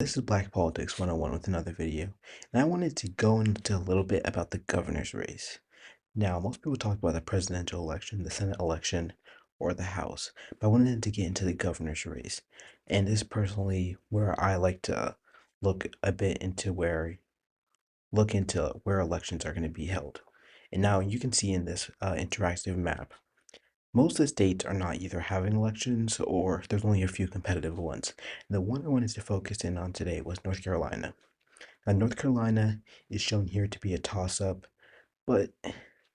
This is Black Politics 101 with another video, and I wanted to go into a little bit about the governor's race. Now, most people talk about the presidential election, the Senate election, or the House, but I wanted to get into the governor's race, and this is personally where I like to look a bit into look into where elections are going to be held. And now you can see in this interactive map, most of the states are not either having elections or there's only a few competitive ones. And the one I wanted to focus in on today was North Carolina. Now, North Carolina is shown here to be a toss-up, but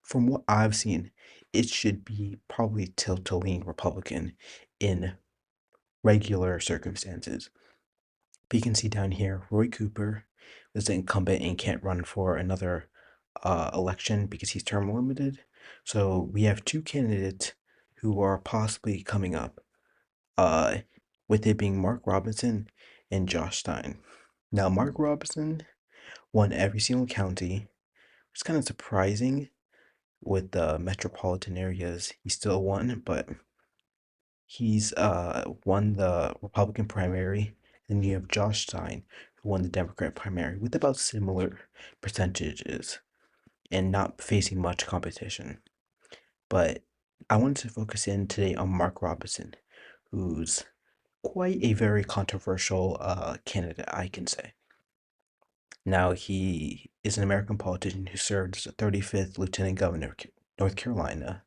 from what I've seen, it should be probably tilt to lean Republican in regular circumstances. But you can see down here, Roy Cooper is the incumbent and can't run for another election because he's term limited. So we have two candidates who are possibly coming up, uh, with it being Mark Robinson and Josh Stein. Now, Mark Robinson won every single county. It's kind of surprising with the metropolitan areas. He still won, but he's won the Republican primary. Then you have Josh Stein, who won the Democrat primary with about similar percentages and not facing much competition. But I wanted to focus in today on Mark Robinson, who's quite a very controversial candidate, I can say. Now, he is an American politician who served as the 35th Lieutenant Governor of North Carolina.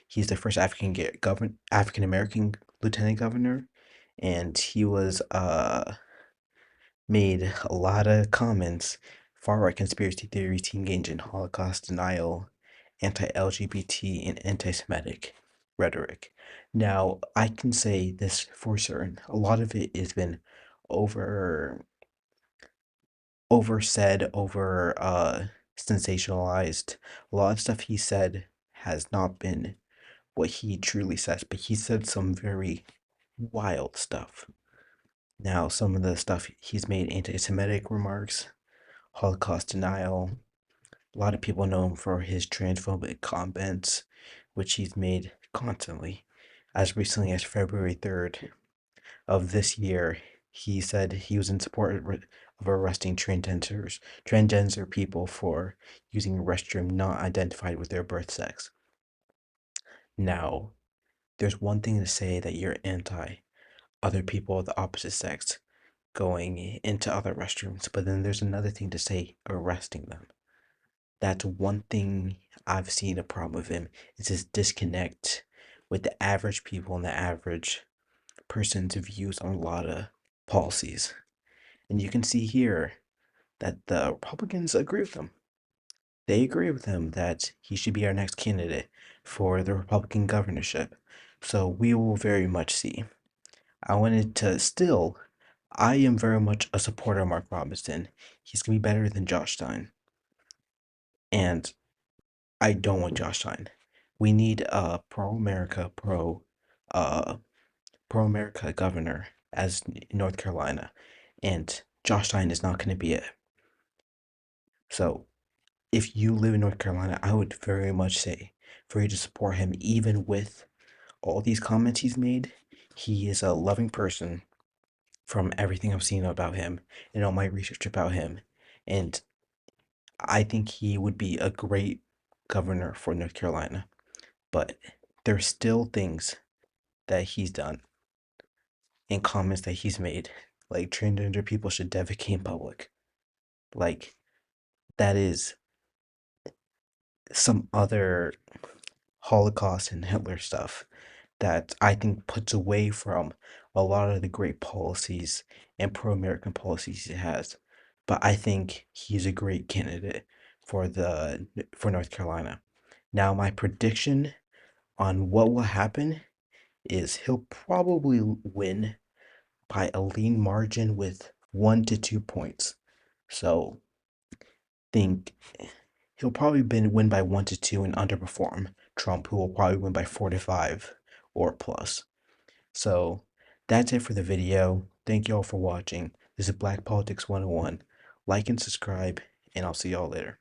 He's the first African American Lieutenant Governor, and he was made a lot of comments, far-right conspiracy theories. He engaged in Holocaust denial, anti-LGBT, and anti-Semitic rhetoric. Now, I can say this for certain. A lot of it has been oversaid, sensationalized. A lot of stuff he said has not been what he truly says, but he said some very wild stuff. Now, some of the stuff he's made anti-Semitic remarks, Holocaust denial. A lot of people know him for his transphobic comments, which he's made constantly. As recently as February 3rd of this year, he said he was in support of arresting transgender people for using a restroom not identified with their birth sex. Now, there's one thing to say that you're anti other people of the opposite sex going into other restrooms, but then there's another thing to say arresting them. That's one thing I've seen a problem with him, is his disconnect with the average people and the average person's views on a lot of policies. And you can see here that the Republicans agree with him. They agree with him that he should be our next candidate for the Republican governorship. So we will very much see. I am very much a supporter of Mark Robinson. He's going to be better than Josh Stein. And I don't want Josh Stein. We need a pro-America governor as North Carolina. And Josh Stein is not going to be it. So if you live in North Carolina, I would very much say for you to support him, even with all these comments he's made. He is a loving person from everything I've seen about him and all my research about him. And I think he would be a great governor for North Carolina. But there's still things that he's done and comments that he's made, like transgender people should defecate in public. Like, that is some other Holocaust and Hitler stuff that I think puts away from a lot of the great policies and pro-American policies he has. But I think he's a great candidate for North Carolina. Now, my prediction on what will happen is he'll probably win by a lean margin with 1 to 2 points. So think he'll probably win by 1 to 2 and underperform Trump, who will probably win by 4 to 5 or plus. So that's it for the video. Thank you all for watching. This is Black Politics 101. Like and subscribe, and I'll see y'all later.